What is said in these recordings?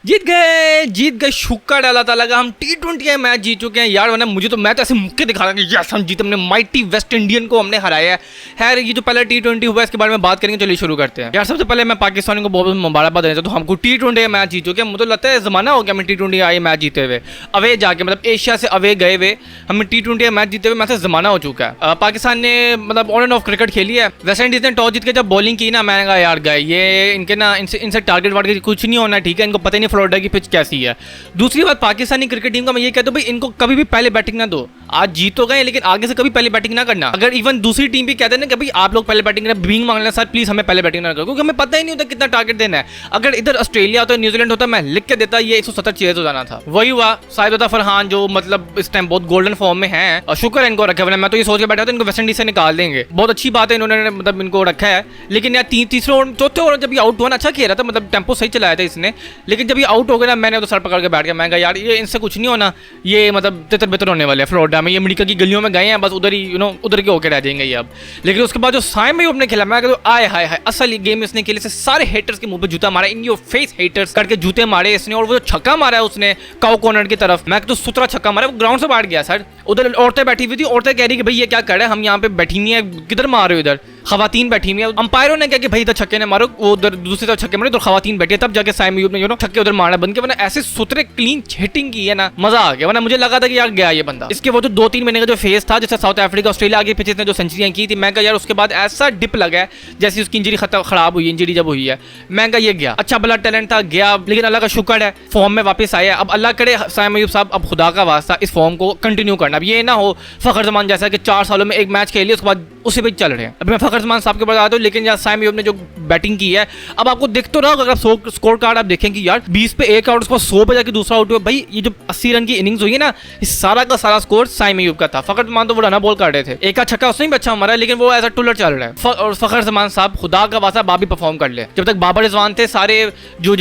जीत गए शुक्र अल्लाह ताला का। हम T20 का मैच जीत चुके हैं यार, वरना मुझे तो मैं तो ऐसे मुक्के दिखा रहा हूँ कि यस हम जीते, हमने माइटी वेस्ट इंडियन को हमने हराया है। खैर ये जो पहला T20 हुआ इसके बारे में बात करेंगे, चलिए शुरू करते हैं। यार सबसे पहले मैं पाकिस्तान को बहुत मुबारकबाद देना चाहता हूँ, हमको T20 का मैच जीत चुके हैं। मुझे लगता है ज़माना हो गया हमें T20 का ये मैच जीते हुए, अवे जाके मतलब एशिया से अवे गए हुए हमें T20 का मैच जीते हुए मैच से ज़माना हो चुका है। पाकिस्तान ने मतलब ऑन एंड ऑफ क्रिकेट खेली है। वेस्ट इंडीज़ ने टॉस जीत के जब बॉलिंग की ना, मैंने कहा यार गए ये इनके ना इनसे टारगेट वारगेट कुछ नहीं होना, ठीक है, इनको पता ही नहीं फ्लोरिडा की पिच कैसी है। दूसरी बात पाकिस्तानी क्रिकेट टीम का मैं ये कहता हूँ भाई इनको कभी भी पहले बैटिंग ना दो। आज जीत तो गए लेकिन आगे से कभी पहले बैटिंग ना करना। अगर इवन दूसरी टीम भी कहते हैं ना कि भाई आप लोग पहले बैटिंग करना, बीइंग मांगना सर प्लीज हमें पहले बैटिंग ना करो, क्योंकि हमें पता ही नहीं होता कितना टारगेट देना है। अगर इधर ऑस्ट्रेलिया होता न्यूजीलैंड होता मैं लिख के देता ये 170 चेज हो जाना था। वही हुआ। साहिद फरहान जो मतलब इस टाइम बहुत गोल्डन फॉर्म में है और शुक्र है इनको रखा है, मैं तो ये सोच के बैठा था इनको वेस्ट इंडीज से निकाल देंगे। बहुत अच्छी बात है इन्होंने मतलब इनको रखा है। लेकिन यार तीसरे ओवर चौथे ओवर जब ये आउट हुआ ना, अच्छा खेल रहा था, मतलब टेम्पो सही चलाया था इसने, लेकिन जब ये आउट हो गया ना मैंने तो सर पकड़ के बैठ गया। मैं कहा यार ये इनसे कुछ नहीं होना, ये मतलब तितर बितर होने वाले हैं फ्लोरिडा में, ये अमेरिका की गलियों में गए हैं बस उधर ही उधर के होके रह जाएंगे ये अब। लेकिन उसके बाद जो साइम अयूब ने खेला मैं कहता आए हाय हाय असल गेम इसने खेले से सारे हेटर्स के मुंह पे जूता मारा, इन योर फेस हेटर्स करके जूते मारे इसने। और वो जो छक्का मारा है उसने काउ कॉर्नर की तरफ, मैं तो सुतरा छक्का मारा, वो ग्राउंड से बाहर गया सर। उधर औरतें बैठी हुई थी, औरतें कह रही कि भाई ये क्या कर रहे हैं, हम यहाँ पे बैठी नहीं है, किधर मार रहे हो इधर। खवातीन बैठी हुई है, अंपायरों ने कहा कि भाई इधर छक्के ने मारो, वो उधर दूसरी तरफ छक्के मारे तो खवातीन बैठी है, तब जाके साइम अयूब ने छक्के उधर मारना बंद किया। वरना ऐसे सुतरे क्लीन हिटिंग की है ना, मजा आ गया। वरना मुझे लगा था कि यार गया ये बंदा। इसके वो जो 2-3 महीने का जो फेस था जैसे साउथ अफ्रीका ऑस्ट्रेलिया आगे पीछे ने जो सेंचुरियां की थी, मैं कहा यार उसके बाद ऐसा डिप लगा है जैसे उसकी इंजरी खराब हुई, इंजरी जब हुई है मैं कहा ये गया। अच्छा भला टैलेंट था गया, लेकिन अल्लाह का शुक्र है फॉर्म में वापस आया। अब अल्लाह करे साइम अयूब साहब अब खुदा का वास्ता इस फॉर्म को कंटिन्यू करना। अब ये ना हो फखर जमान जैसा कि 4 सालों में एक मैच खेल लिया उसके बाद उसी पे चल रहे हैं। अभी मैं फखर जमान साहब के बाद आता हूँ, लेकिन यार साइम अयूब ने जो बैटिंग की है अब आपको दिख तो रहा होगा, अगर आप स्कोर कार्ड आप देखें कि यार 20 पे एक आउट, उसके बाद 100 पे जाके दूसरा आउट हुआ। भाई ये जो 80 रन की इनिंग्स हुई है ना, इस सारा का सारा स्कोर साइम अयूब का था। फखर जमान तो वो रना बॉल कर रहे थे, एक का छक्का उसने भी अच्छा मारा, लेकिन वो एज अ टुलर चल रहा है। और फखर जमान साहब खुदा का वास्ता बाबी परफॉर्म कर ले। जब तक बाबर रिजवान थे सारे जो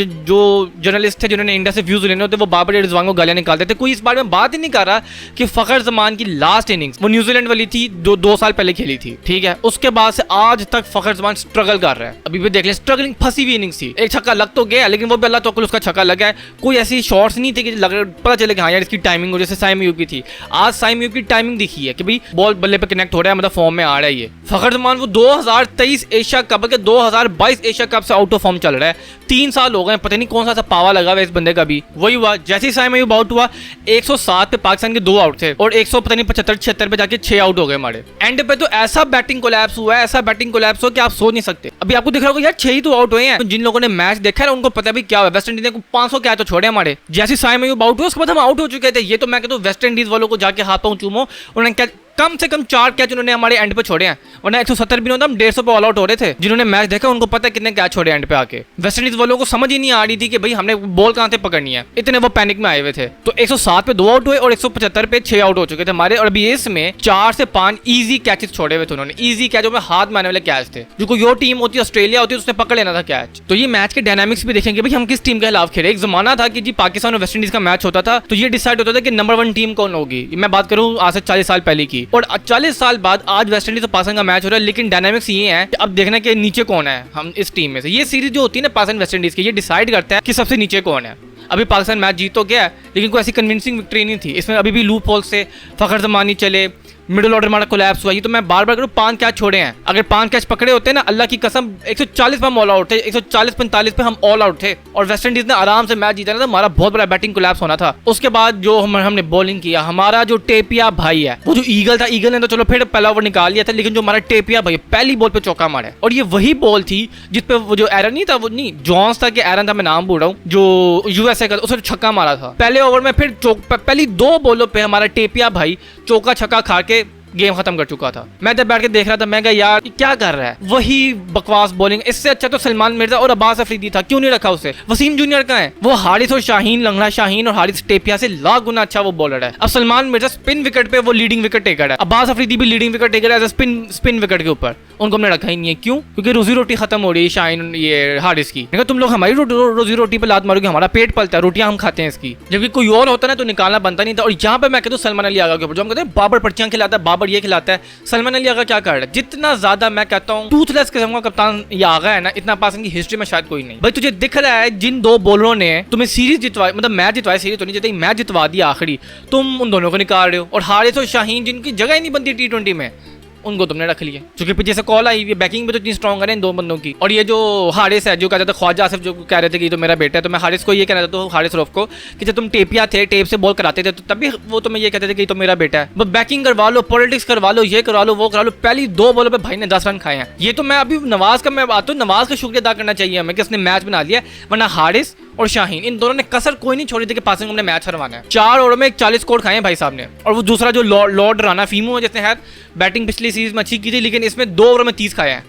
जर्नलिस्ट थे जिन्होंने इंडिया से व्यूज लेने होते वो बाबर रिजवान को गालियां निकालते थे। कोई इस बारे में बात ही नहीं कर रहा कि फखर जमान की लास्ट इनिंग्स वो न्यूजीलैंड वाली थी, 2 साल पहले खेली थी, ठीक है। उसके बाद से आज तक फखर जमान स्ट्रगल कर रहा है। अभी भी देख ले स्ट्रगलिंग फंसी हुई इनिंग्स थी। एक छक्का लग तो गया लेकिन वो भी अल्लाह तौफीक उसका छक्का लगा है। कोई ऐसी शॉट्स नहीं थी कि पता चले कि हाँ यार इसकी टाइमिंग हो जैसे साइम अयूब की थी। आज साइम अयूब की टाइमिंग दिखी है कि भाई बॉल बल्ले पे कनेक्ट हो रहा है, मतलब फॉर्म में आ रहा है ये। फखर जमान वो 2023 एशिया कप के 2022 एशिया कप से आउट ऑफ फॉर्म चल रहा है। 3 साल हो गए, पता नहीं कौन सा पावा लगा हुआ इस बंदे का भी। वही हुआ जैसे ही साइम अयूब आउट हुआ 107 पे पाकिस्तान के 2 आउट थे और 175-76 पे जाके 6 आउट हो गए हमारे। एंड पे तो ऐसा बैटिंग कोलैप्स हुआ है, ऐसा बैटिंग कोलैप्स हो कि आप सोच नहीं सकते। अभी आपको दिख रहा होगा यार 6 ही तो आउट हुए हैं। तो जिन लोगों ने मैच देखा है उनको पता भी क्या हुआ। वेस्ट इंडीज ने 500 कैच तो छोड़े हमारे। जैसे साइम अयूब आउट हुआ उसके बाद हम आउट हो चुके थे। ये तो मैं कहता हूँ वेस्ट इंडीज वालों को जाके हाथ पांव चूमो, उन्होंने कम से कम 4 कैच उन्होंने हमारे एंड पे छोड़े हैं, वरना 170 भी होता हम 150 पे ऑल आउट हो रहे थे। जिन्होंने मैच देखा उनको पता है कितने कैच छोड़े एंड पे आके। वेस्ट इंडीज वालों को समझ ही नहीं आ रही थी कि भाई हमने बॉल कहां से पकड़नी है, इतने वो पैनिक में आए हुए थे। तो 107 पे 2 आउट हुए और 175 पे 6 आउट हो चुके थे हमारे। और अभी इसमें 4 से 5 इजी कैचेस छोड़े हुए थे उन्होंने, इजी कैचों में हाथ मारने वाले कैच थे। जो कोई और टीम होती है ऑस्ट्रेलिया होती है उसने पकड़ लेना था कैच। तो ये मैच के डायनामिक्स भी देखेंगे भाई हम किस टीम के खिलाफ खेले। एक जमाना था कि जी पाकिस्तान और वेस्ट इंडीज का मैच होता था तो ये डिसाइड होता था कि नंबर 1 टीम कौन होगी। मैं बात करूं आज से 40 साल पहले की, और 40 साल बाद आज वेस्ट इंडीज और पाकिस्तान का मैच हो रहा है। लेकिन डायनामिक्स ये है कि अब देखना कि नीचे कौन है हम इस टीम में से। ये सीरीज जो होती है ना पाकिस्तान वेस्ट इंडीज की, ये डिसाइड करता है कि सबसे नीचे कौन है। अभी पाकिस्तान मैच जीत तो गया लेकिन कोई ऐसी कन्विंसिंग विक्ट्री नहीं थी। इसमें अभी भी लूप होल से फखर जमानी चले, मिडिल ऑर्डर हमारा कोलैप्स हुआ। ये तो मैं बार बार करूँ 5 कैच छोड़े हैं। अगर 5 कैच पकड़े होते ना अल्लाह की कसम 140 पे हम ऑल आउट थे, 140-45 पे हम ऑल आउट थे और वेस्ट इंडीज ने आराम से मैच जीता था। हमारा बहुत बड़ा बैटिंग कोलैप्स होना था। उसके बाद जो हमने बॉलिंग किया, हमारा जो टेपिया भाई है, वो जो ईगल था, ईगल ने तो चलो फिर पहला ओवर निकाल लिया था, लेकिन जो हमारा टेपिया भाई पहली बॉल पे चौका मारा है। और ये वही बॉल थी जिसपे वो जो एरन नहीं था, वो नहीं जॉन्स था कि एरन था, मैं नाम बोल रहा हूँ, जो यूएसए का, उसने छक्का मारा था पहले ओवर में। फिर पहली 2 बॉलों पे हमारा टेपिया भाई चौका छक्का खा के गेम खत्म कर चुका था। मैं जब बैठ के देख रहा था मैं कहा यार क्या कर रहा है, वही बकवास बॉलिंग। इससे अच्छा तो सलमान मिर्जा और अब्बास अफरीदी था, क्यों नहीं रखा उसे। वसीम जूनियर का है, वो हारिस और शाहीन, लंगड़ा शाहीन और हारिस टेपिया से लाख गुना अच्छा वो बॉलर है। अब सलमान मिर्जा स्पिन विकेट पे वो लीडिंग विकेट टेकर है, अब्बास अफरीदी भी लीडिंग विकेट टेकर है स्पिन विकेट के ऊपर। उनको हमने रखा ही नहीं है, क्यों? क्योंकि रोजी रोटी खत्म हो रही है शाहीन ये हारिस की। तुम लोग हमारी रोजी रोटी पे लात मारोगे, हमारा पेट पलता है, रोटियां हम खाते हैं इसकी। जबकि कोई और होता ना तो निकालना बनता नहीं था। और यहाँ पे मैं कहता हूँ सलमान अली आगा के ऊपर जो हम कहते हैं बाबर पर्चियां खिलाता है, बाबर बाबर ये खिलाता है। सलमान अली आगा क्या कर रहा है, जितना ज्यादा मैं कहता हूँ टूथलेस किस्म का कप्तान ये आगा है ना, इतना पाकिस्तान की हिस्ट्री में शायद कोई नहीं। भाई तुझे दिख रहा है जिन दो बॉलरों ने तुम्हें सीरीज जितवाई, मतलब मैच जितवाया, सीरीज तो नहीं जितवाई, मैच जितवा दिया आखिरी, तुम उन दोनों को निकाल रहे हो। और हारिस और शाहीन जिनकी जगह ही नहीं बनती T20 में, उनको तुमने रख लिया, क्योंकि पीछे से कॉल आई, बैकिंग भी तो इतनी स्ट्रॉन्ग है इन दो बंदों की। और ये जो हारिस है, जो कहते थे ख्वाजा आसिफ, जो कह रहे थे कि तो मेरा बेटा है, तो मैं हारिस को ये कहना चाहता हूँ, हारिस रऊफ को, कि जब तुम टेपिया थे, टेप से बॉल कराते थे, तो तब भी वो तुम्हें ये कहते थे कि तो मेरा बेटा है। बस बैकिंग करवा लो, पॉलिटिक्स करवा लो, ये करवा लो, वो करा लो। पहली 2 बॉलों पर भाई ने 10 रन खाए हैं। ये तो मैं अभी नवाज का मैं बात हूँ, नवाज का शुक्रिया अदा करना चाहिए हमें कि उसने मैच बना लिया, वरना हारिस और शाहीन इन दोनों ने कसर कोई नहीं छोड़ी थी कि पाकिस्तान को हमने मैच हरवाना है। 4 ओवर में 40 स्कोर खाए हैं भाई साहब ने। और वो दूसरा जो लॉर्ड राना फीमू है, जिसने बैटिंग पिछली सीरीज में अच्छी की थी, लेकिन इसमें 2 ओवर में 30 खाया है,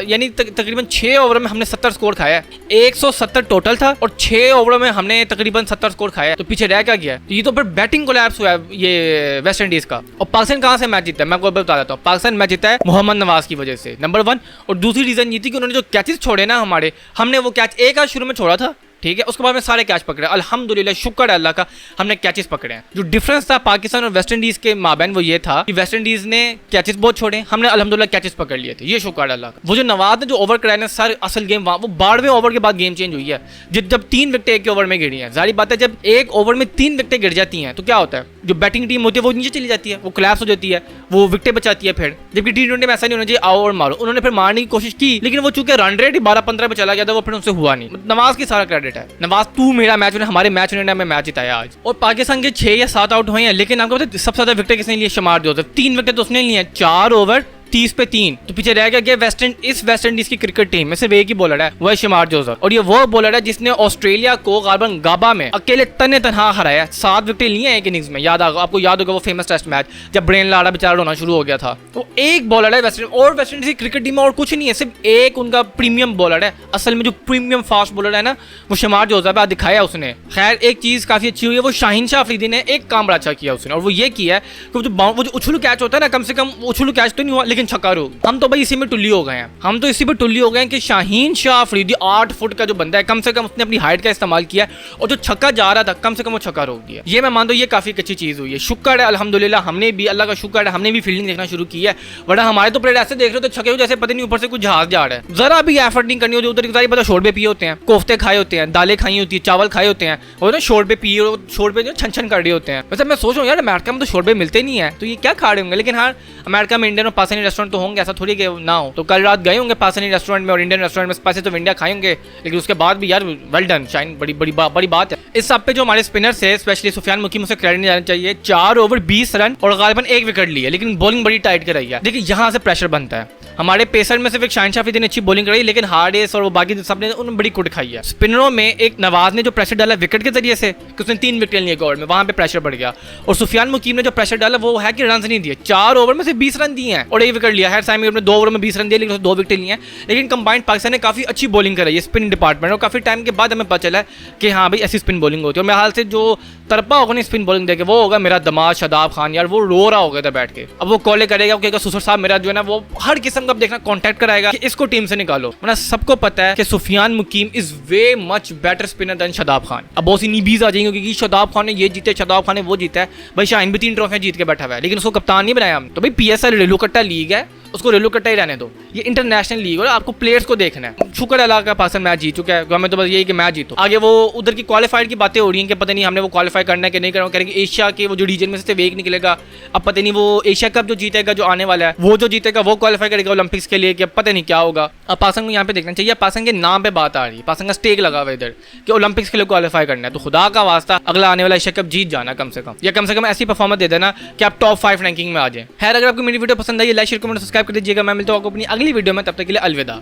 यानी तकरीबन 6 ओवर में हमने 70 स्कोर खाया है। 170 टोटल था और 6 ओवर में हमने तकरीबन 70 स्कोर खाया, तो पीछे रह क्या गया। तो ये तो फिर बैटिंग कोलैप्स हुआ है ये वेस्ट इंडीज का। और पाकिस्तान कहाँ से मैच जीता है, मैं आपको बता देता हूँ। पाकिस्तान मैच जीता है मोहम्मद नवाज की वजह से, नंबर 1। और दूसरी रीजन ये थी कि उन्होंने जो कैचेस छोड़े ना हमारे, हमने वो कैच एक आज शुरू में छोड़ा था, ठीक है, उसके बाद में सारे कैच पकड़े, अल्हम्दुलिल्लाह, शुक्र है अल्लाह का, हमने कैचेस पकड़े हैं। जो डिफरेंस था पाकिस्तान और वेस्ट इंडीज के माबैन वो ये था कि वेस्ट इंडीज ने कैचेस बहुत छोड़े, हमने अल्हम्दुलिल्लाह कैचेस पकड़ लिए थे, ये शुक्र है अल्लाह का। वो जो नवाज ने जो ओवर कराए ना सर, असल गेम वो 12वें ओवर के बाद गेम चेंज हुई है, जब 3 विकेटें एक ओवर में गिरी हैं। जाहिर बात है जब एक ओवर में 3 विकेटें गिर जाती हैं तो क्या होता है, जो बैटिंग टीम होती है वो नीचे चली जाती है, वो कोलैप्स हो जाती है, वो विकेटें बचाती है फिर। जबकि T20 में ऐसा नहीं होना चाहिए, आओ और मारो। उन्होंने फिर मारने की कोशिश की, लेकिन वो चूंकि रन रेट 12-15 पे चला गया था, वो फिर उनसे हुआ नहीं। नवाज की सारा क्रेडिट है, नवाज तू मेरा मैच ने हमारे मैच ने हमें मैच जिताया आज। और पाकिस्तान के 6 या 7 आउट हुए हैं, लेकिन आपको पता है सबसे ज्यादा विकेट किसने लिए, शमार जोसेफ। 3 विकेट तो उसने लिए हैं, 4 ओवर 30 पे 3, तो पीछे रह गया इस वेस्ट इंडीज की क्रिकेट टीम में सिर्फ एक ही बॉलर है, वो है शमार जोसेफ। और ये वो बॉलर है जिसने ऑस्ट्रेलिया को गालबन गाबा में अकेले तने तनहा हराया। 7 विकेट लिए हैं एक इनिंग्स में, आपको याद होगा वो फेमस टेस्ट मैच जब ब्रेन लाड़ा बेचारा रोना शुरू हो गया था। तो एक बॉलर है वेस्ट इंडीज की क्रिकेट टीम में, और कुछ नहीं है, सिर्फ एक उनका प्रीमियम बॉलर है। असल में जो प्रीमियम फास्ट बॉलर है ना, वो शमार जोसेफ है, दिखाया उसने। खैर एक चीज काफी अच्छी हुई है, वो शाहीन शाह अफरीदी ने एक काम बड़ा अच्छा किया उसने, और वो ये किया है कि वो जो उछलू कैच होता है ना, कम से कम उछलू कैच तो नहीं हुआ, लेकिन छक्का रोक। हम तो भाई इसी में टुल्ली हो गए हैं, हम तो इसी पे टुल्ली हो गए हैं कि शाहीन शाह अफरीदी 8 फुट का जो बंदा है, कम से कम उसने अपनी हाइट का इस्तेमाल किया, और जो छक्का जा रहा था कम से कम वो छक्का रोक दिया। ये मैं मानता हूँ ये काफी अच्छी चीज हुई है। शुक्र है अल्हम्दुलिल्लाह, हमने भी, अल्लाह का शुक्र है, हमने भी फील्डिंग देखना शुरू की है। वरना हमारे तो प्लेयर ऐसे देख रहे हो तो छक्के जैसे पता नहीं ऊपर से कुछ जहाज जा रहा है, जरा भी एफर्ट नहीं करनी होती। उधर की पता शोरबे पिए होते हैं, कोफ्ते खाए होते हैं, दालें खाई होती है, चावल खाए होते हैं, और शोरबे पिए, शोरबे जो छन छन कर रहे होते हैं। वैसे मैं सोच रहा हूँ यार अमेरिका में तो शोरबे मिलते नहीं है, तो ये क्या खा रहे होंगे। लेकिन हाँ, अमेरिका में इंडियन और पाकिस्तानी रेस्टोरेंट तो होंगे, ऐसा थोड़ी कि ना हो। तो कल रात गए होंगे पाकिस्तानी रेस्टोरेंट में और इंडियन रेस्टोरेंट में, स्पाइसी तो इंडिया खाए होंगे, लेकिन उसके बाद भी यार वेल डन शाइन, बड़ी बात है। इस सब पे जो हमारे स्पिनर से स्पेशली सुफियान मुकीम, उसे क्रेडिट नहीं जाना चाहिए। 4 ओवर 20 रन और गालिबन 1 विकेट लिए, लेकिन बॉलिंग बड़ी टाइट कराई है। देखिए यहाँ से प्रेशर बनता है। हमारे पेसर में सिर्फ एक शाहीन शाह अफरीदी ने अच्छी बॉलिंग कराई, लेकिन हारिस और वो बाकी सबने उन्होंने बड़ी कुट खाई है। स्पिनरों में एक नवाज ने जो प्रेशर डाला विकेट के जरिए से, कि उसने 3 विकेट लिए ओवर में, वहां पे प्रेशर बढ़ गया। और सुफियान मुकीम ने जो प्रेशर डाला वो है कि रन नहीं दिए, 4 ओवर में से 20 रन दिए हैं और 1 विकेट लिया है। साइम ने 2 ओवर में 20 रन दिए, लेकिन 2 विकेट लिए हैं। लेकिन कंबाइंड पाकिस्तान ने काफी अच्छी बॉलिंग कराई है स्पिन डिपार्टमेंट, और काफी टाइम के बाद हमें पता चला कि हाँ भाई ऐसी स्पिन बॉलिंग होती है। और मेरे हाल से जो तरपा होगा ना स्पिन बॉलिंग देखे, वो होगा मेरा दमाद शादाब खान। यार वो रो रहा होगा था बैठ के, अब वो कॉल करेगा, कहेगा सुसर साहब मेरा जो है ना, वो हर किस्म का देखना कॉन्टैक्ट कराएगा कि इसको टीम से निकालो। वरना सबको पता है कि Sufiyan Muqeem is way much better spinner than Shadab Khan. अब बहुत सी नीबीज आ जाएंगे क्योंकि शादाब खान ने ये जीते, शादाब खान ने वो जीता है। भाई शाहीन भी 3 ट्रॉफियां जीत के बैठा हुआ है, लेकिन उसको कप्तान नहीं बनाया हम। तो भाई PSL रेलू कट्टा लीग है, उसको रेलू कट्टा ही रहने दो। ये इंटरनेशनल लीग और आपको प्लेयर्स को देखना है। शुक्र अल्लाह का पाकिस्तान मैच जीत चुका है, हमें तो बस यही कि मैच जीतो। आगे वो उधर की क्वालिफाइड की बातें हो रही हैं कि पता नहीं हमने वो क्वालिफाई करना है कि नहीं करना। करेंगे एशिया के वो जो रीजन में से एक निकलेगा, अब पता नहीं वो एशिया कप जो जीतेगा जो आने वाला है, वो जो जीतेगा वो क्वालिफाई करेगा ओलंपिक्स के लिए, कि पता नहीं क्या होगा। अब पाकिस्तान को यहाँ पे देखना चाहिए, पाकिस्तान के नाम पे बात आ रही है, पाकिस्तान का स्टेक लगा हुआ इधर कि ओलंपिक्स के लिए क्वालिफाई करना है। तो खुदा का वास्ता अगला आने वाला एशिया कप जीत जाना कम से कम, या कम से कम ऐसी परफॉर्मेंस दे देना कि आप टॉप 5 रैंकिंग में आ जाए। खैर अगर आपको मेरी वीडियो पसंद आई, लाइक शेयर कमेंट सब्सक्राइब कर दीजिएगा। मैं मिलता हूँ आपको अपनी अगली वीडियो में, तब तक के लिए अलविदा।